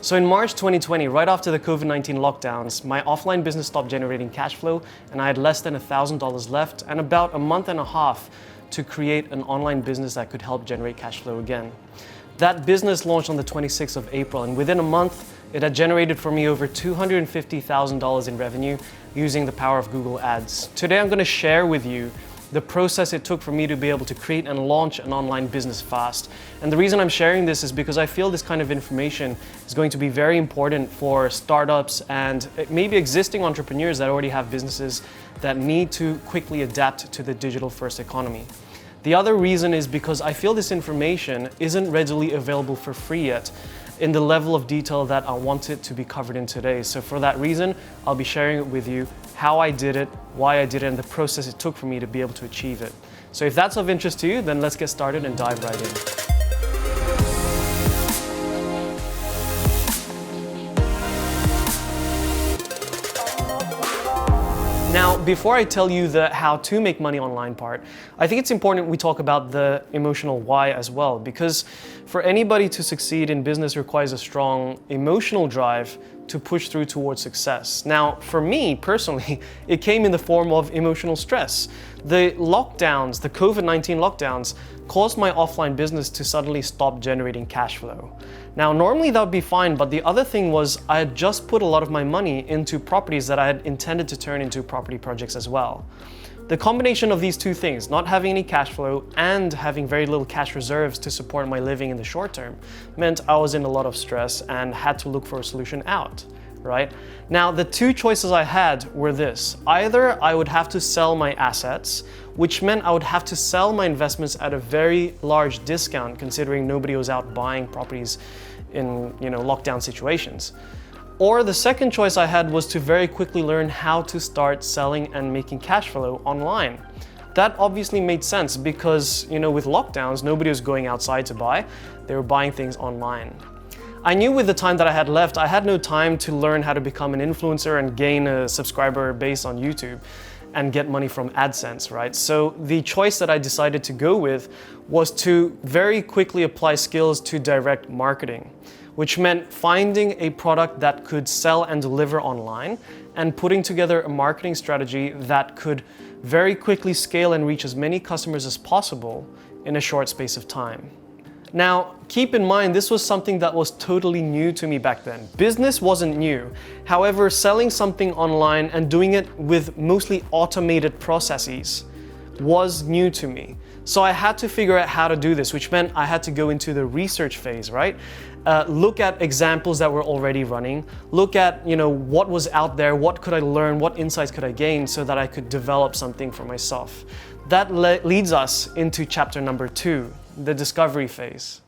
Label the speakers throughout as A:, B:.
A: So in March 2020, right after the COVID-19 lockdowns, my offline business stopped generating cash flow and I had less than $1,000 left and about a month and a half to create an online business that could help generate cash flow again. That business launched on the 26th of April and within a month, it had generated for me over $250,000 in revenue using the power of Google Ads. Today I'm going to share with you the process it took for me to be able to create and launch an online business fast. And the reason I'm sharing this is because I feel this kind of information is going to be very important for startups and maybe existing entrepreneurs that already have businesses that need to quickly adapt to the digital first economy. The other reason is because I feel this information isn't readily available for free yet in the level of detail that I want it to be covered in today. So for that reason, I'll be sharing it with you, how I did it, why I did it, and the process it took for me to be able to achieve it. So if that's of interest to you, then let's get started and dive right in. Now, before I tell you the how to make money online part, I think it's important we talk about the emotional why as well, because for anybody to succeed in business requires a strong emotional drive to push through towards success. Now, for me personally, it came in the form of emotional stress. The lockdowns, the COVID-19 lockdowns, caused my offline business to suddenly stop generating cash flow. Now, normally that would be fine, but the other thing was I had just put a lot of my money into properties that I had intended to turn into property projects as well. The combination of these two things, not having any cash flow and having very little cash reserves to support my living in the short term, meant I was in a lot of stress and had to look for a solution out, right? Now, the two choices I had were this. Either I would have to sell my assets, which meant I would have to sell my investments at a very large discount considering nobody was out buying properties in lockdown situations. Or the second choice I had was to very quickly learn how to start selling and making cash flow online. That obviously made sense because, with lockdowns, nobody was going outside to buy. They were buying things online. I knew with the time that I had left, I had no time to learn how to become an influencer and gain a subscriber base on YouTube and get money from AdSense, right? So the choice that I decided to go with was to very quickly apply skills to direct marketing, which meant finding a product that could sell and deliver online and putting together a marketing strategy that could very quickly scale and reach as many customers as possible in a short space of time. Now, keep in mind, this was something that was totally new to me back then. Business wasn't new. However, selling something online and doing it with mostly automated processes was new to me. So I had to figure out how to do this, which meant I had to go into the research phase, right? Look at examples that were already running, look at what was out there, what could I learn, what insights could I gain so that I could develop something for myself. That leads us into chapter number 2, the discovery phase.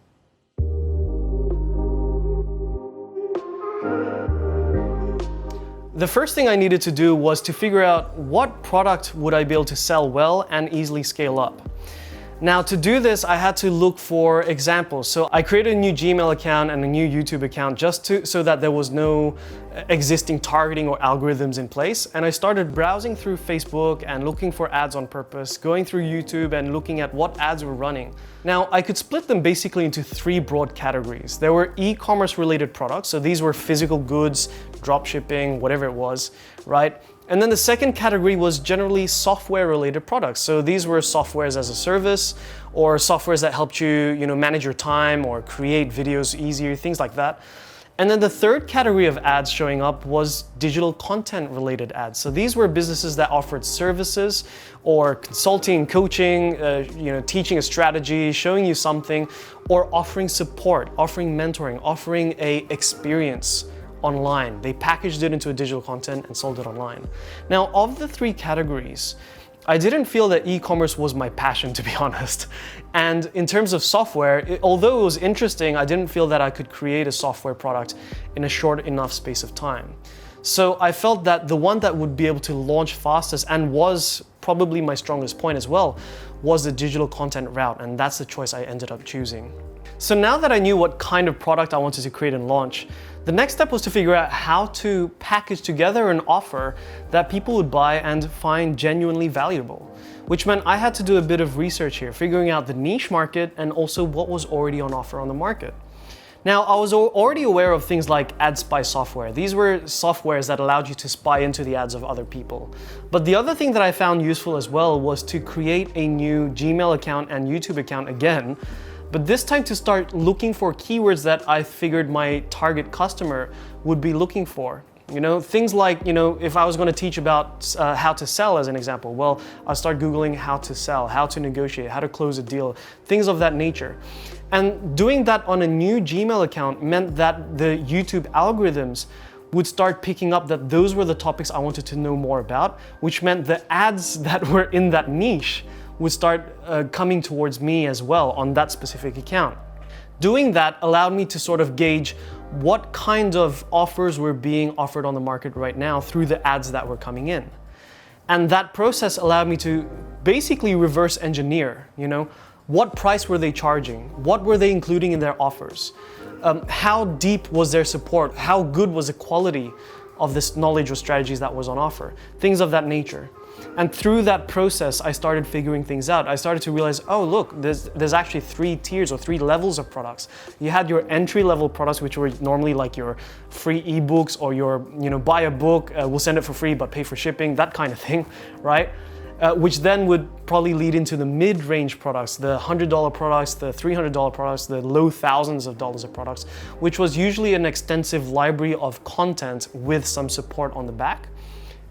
A: The first thing I needed to do was to figure out what product would I be able to sell well and easily scale up. Now, to do this, I had to look for examples. So I created a new Gmail account and a new YouTube account so that there was no existing targeting or algorithms in place. And I started browsing through Facebook and looking for ads on purpose, going through YouTube and looking at what ads were running. Now, I could split them basically into 3 broad categories. There were e-commerce related products. So these were physical goods, drop shipping, whatever it was, right? And then the second category was generally software-related products. So these were softwares as a service or softwares that helped you, manage your time or create videos easier, things like that. And then the third category of ads showing up was digital content-related ads. So these were businesses that offered services or consulting, coaching, teaching a strategy, showing you something, or offering support, offering mentoring, offering an experience online. They packaged it into a digital content and sold it online. Now, of the 3 categories, I didn't feel that e-commerce was my passion, to be honest. And in terms of software, although it was interesting, I didn't feel that I could create a software product in a short enough space of time. So I felt that the one that would be able to launch fastest and was probably my strongest point as well was the digital content route, and that's the choice I ended up choosing. So now that I knew what kind of product I wanted to create and launch, the next step was to figure out how to package together an offer that people would buy and find genuinely valuable, which meant I had to do a bit of research here, figuring out the niche market and also what was already on offer on the market. Now, I was already aware of things like AdSpy software. These were softwares that allowed you to spy into the ads of other people. But the other thing that I found useful as well was to create a new Gmail account and YouTube account again, but this time to start looking for keywords that I figured my target customer would be looking for. You know, things like, you know, if I was going to teach about how to sell as an example, well, I'll start Googling how to sell, how to negotiate, how to close a deal, things of that nature. And doing that on a new Gmail account meant that the YouTube algorithms would start picking up that those were the topics I wanted to know more about, which meant the ads that were in that niche would start coming towards me as well on that specific account. Doing that allowed me to sort of gauge what kind of offers were being offered on the market right now through the ads that were coming in. And that process allowed me to basically reverse engineer, you know, what price were they charging? What were they including in their offers? How deep was their support? How good was the quality of this knowledge or strategies that was on offer? Things of that nature. And through that process, I started figuring things out. I started to realize, oh, look, there's actually 3 tiers or 3 levels of products. You had your entry-level products, which were normally like your free ebooks or your, you know, buy a book, we'll send it for free, but pay for shipping, that kind of thing, right? Which then would probably lead into the mid-range products, the $100 products, the $300 products, the low thousands of dollars of products, which was usually an extensive library of content with some support on the back.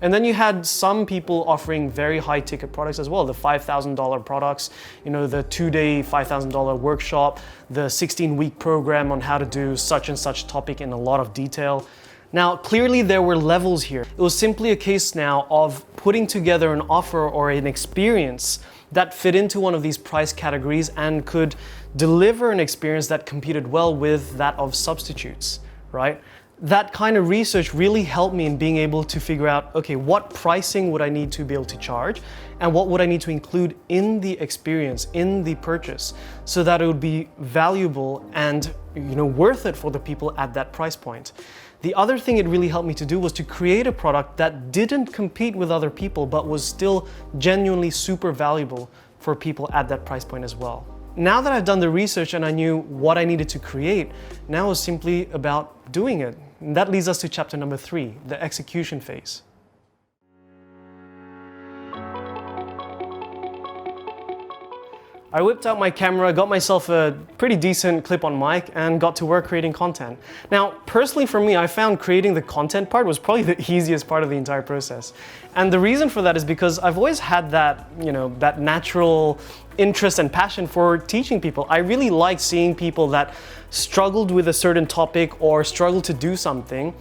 A: And then you had some people offering very high ticket products as well, the $5,000 products, you know, the 2-day $5,000 workshop, the 16-week program on how to do such and such topic in a lot of detail. Now, clearly there were levels here. It was simply a case now of putting together an offer or an experience that fit into one of these price categories and could deliver an experience that competed well with that of substitutes, right? That kind of research really helped me in being able to figure out, okay, what pricing would I need to be able to charge and what would I need to include in the experience, in the purchase, so that it would be valuable and, you know, worth it for the people at that price point. The other thing it really helped me to do was to create a product that didn't compete with other people, but was still genuinely super valuable for people at that price point as well. Now that I've done the research and I knew what I needed to create, now it's simply about doing it. And that leads us to chapter number 3, the execution phase. I whipped out my camera, got myself a pretty decent clip-on mic, and got to work creating content. Now, personally for me, I found creating the content part was probably the easiest part of the entire process. And the reason for that is because I've always had that, you know, that natural interest and passion for teaching people. I really like seeing people that struggled with a certain topic or struggled to do something,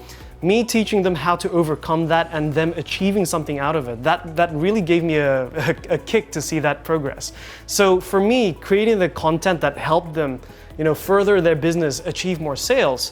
A: me teaching them how to overcome that and them achieving something out of it. That really gave me a kick to see that progress. So for me, creating the content that helped them, you know, further their business, achieve more sales,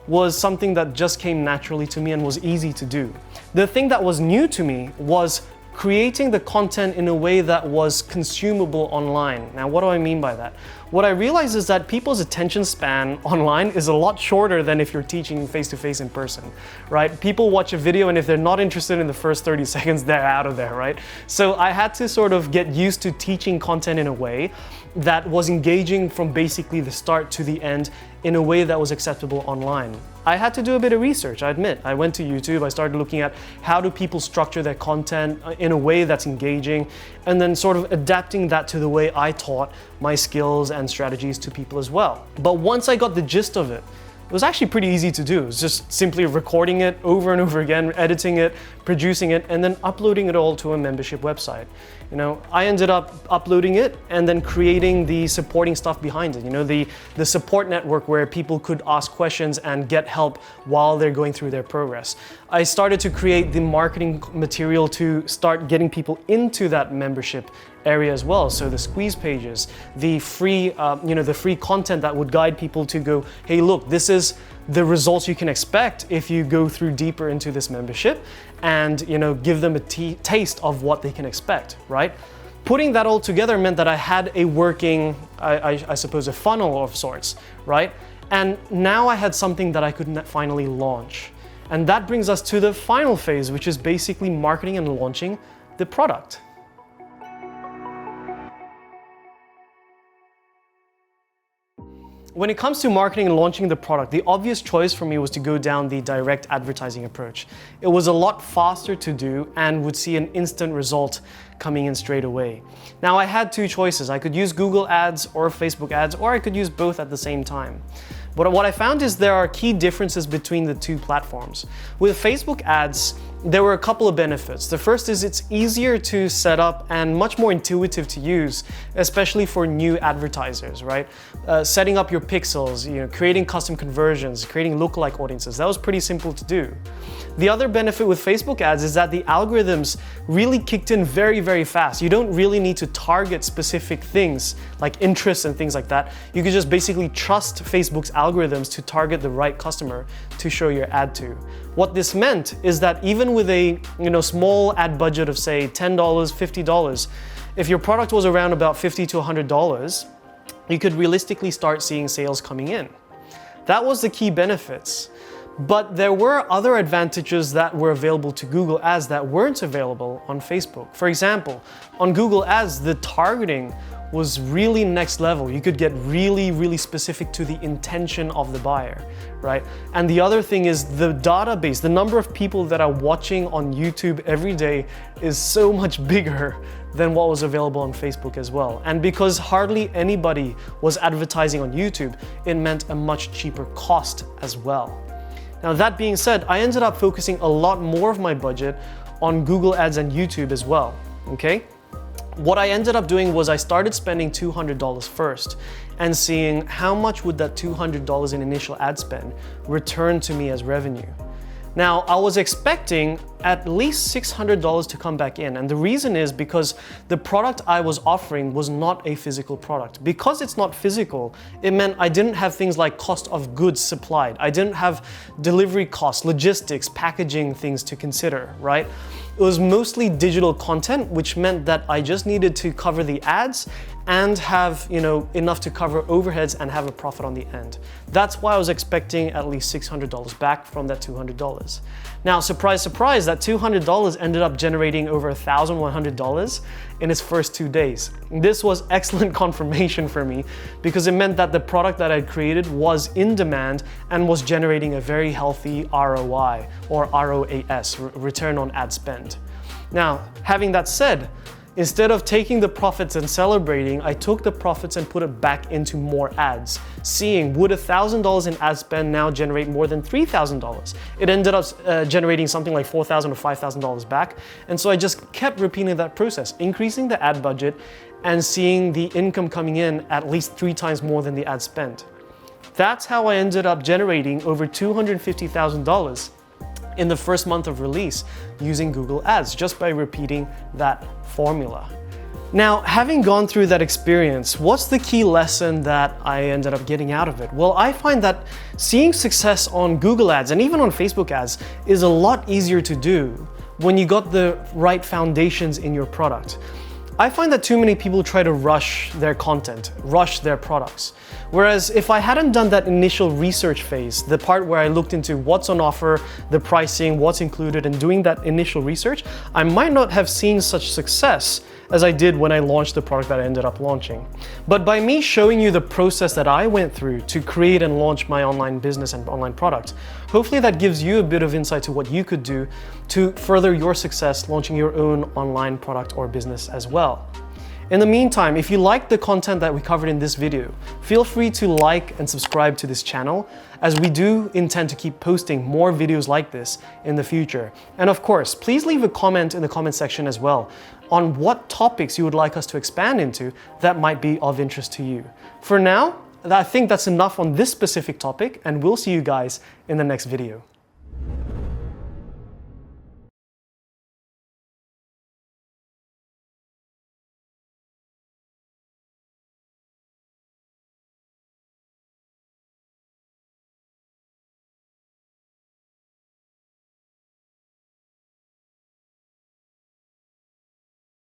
A: was something that just came naturally to me and was easy to do. The thing that was new to me was creating the content in a way that was consumable online. Now, what do I mean by that? What I realized is that people's attention span online is a lot shorter than if you're teaching face-to-face in person, right? People watch a video and if they're not interested in the first 30 seconds, they're out of there, right? So I had to sort of get used to teaching content in a way that was engaging from basically the start to the end in a way that was acceptable online. I had to do a bit of research, I admit. I went to YouTube, I started looking at how do people structure their content in a way that's engaging, and then sort of adapting that to the way I taught my skills and strategies to people as well. But once I got the gist of it, it was actually pretty easy to do. It was just simply recording it over and over again, editing it, producing it, and then uploading it all to a membership website. You know, I ended up uploading it and then creating the supporting stuff behind it. You know, the support network where people could ask questions and get help while they're going through their progress. I started to create the marketing material to start getting people into that membership area as well. So the squeeze pages, the free, the free content that would guide people to go, hey, look, this is the results you can expect if you go through deeper into this membership, and give them a taste of what they can expect, right? Putting that all together meant that I had a working, I suppose, a funnel of sorts, right? And now I had something that I could finally launch. And that brings us to the final phase, which is basically marketing and launching the product. When it comes to marketing and launching the product, the obvious choice for me was to go down the direct advertising approach. It was a lot faster to do and would see an instant result coming in straight away. Now I had two choices. I could use Google Ads or Facebook Ads, or I could use both at the same time. But what I found is there are key differences between the two platforms. With Facebook Ads, there were a couple of benefits. The first is it's easier to set up and much more intuitive to use, especially for new advertisers, right? Setting up your pixels, creating custom conversions, creating lookalike audiences. That was pretty simple to do. The other benefit with Facebook Ads is that the algorithms really kicked in very, very fast. You don't really need to target specific things like interests and things like that. You could just basically trust Facebook's algorithms to target the right customer to show your ad to. What this meant is that even with a small ad budget of say $10, $50, if your product was around about $50 to $100, you could realistically start seeing sales coming in. That was the key benefits. But there were other advantages that were available to Google Ads that weren't available on Facebook. For example, on Google Ads, the targeting was really next level. You could get really, really specific to the intention of the buyer, right? And the other thing is the database, the number of people that are watching on YouTube every day is so much bigger than what was available on Facebook as well. And because hardly anybody was advertising on YouTube, it meant a much cheaper cost as well. Now that being said, I ended up focusing a lot more of my budget on Google Ads and YouTube as well, okay? What I ended up doing was I started spending $200 first and seeing how much would that $200 in initial ad spend return to me as revenue. Now, I was expecting at least $600 to come back in, and the reason is because the product I was offering was not a physical product. Because it's not physical, it meant I didn't have things like cost of goods supplied. I didn't have delivery costs, logistics, packaging things to consider, right? It was mostly digital content, which meant that I just needed to cover the ads and have enough to cover overheads and have a profit on the end. That's why I was expecting at least $600 back from that $200. Now, surprise, surprise, that $200 ended up generating over $1,100 in its first 2 days. This was excellent confirmation for me because it meant that the product that I'd created was in demand and was generating a very healthy ROI or ROAS, return on ad spend. Now, having that said, instead of taking the profits and celebrating, I took the profits and put it back into more ads, seeing would $1,000 in ad spend now generate more than $3,000? It ended up generating something like $4,000 or $5,000 back. And so I just kept repeating that process, increasing the ad budget and seeing the income coming in at least 3 times more than the ad spend. That's how I ended up generating over $250,000 in the first month of release using Google Ads, just by repeating that formula. Now, having gone through that experience, what's the key lesson that I ended up getting out of it? Well, I find that seeing success on Google Ads and even on Facebook Ads is a lot easier to do when you got the right foundations in your product. I find that too many people try to rush their content, rush their products. Whereas if I hadn't done that initial research phase, the part where I looked into what's on offer, the pricing, what's included, and doing that initial research, I might not have seen such success as I did when I launched the product that I ended up launching. But by me showing you the process that I went through to create and launch my online business and online product, hopefully that gives you a bit of insight to what you could do to further your success launching your own online product or business as well. In the meantime, if you liked the content that we covered in this video, feel free to like and subscribe to this channel, as we do intend to keep posting more videos like this in the future. And of course, please leave a comment in the comment section as well on what topics you would like us to expand into that might be of interest to you. For now, I think that's enough on this specific topic, and we'll see you guys in the next video.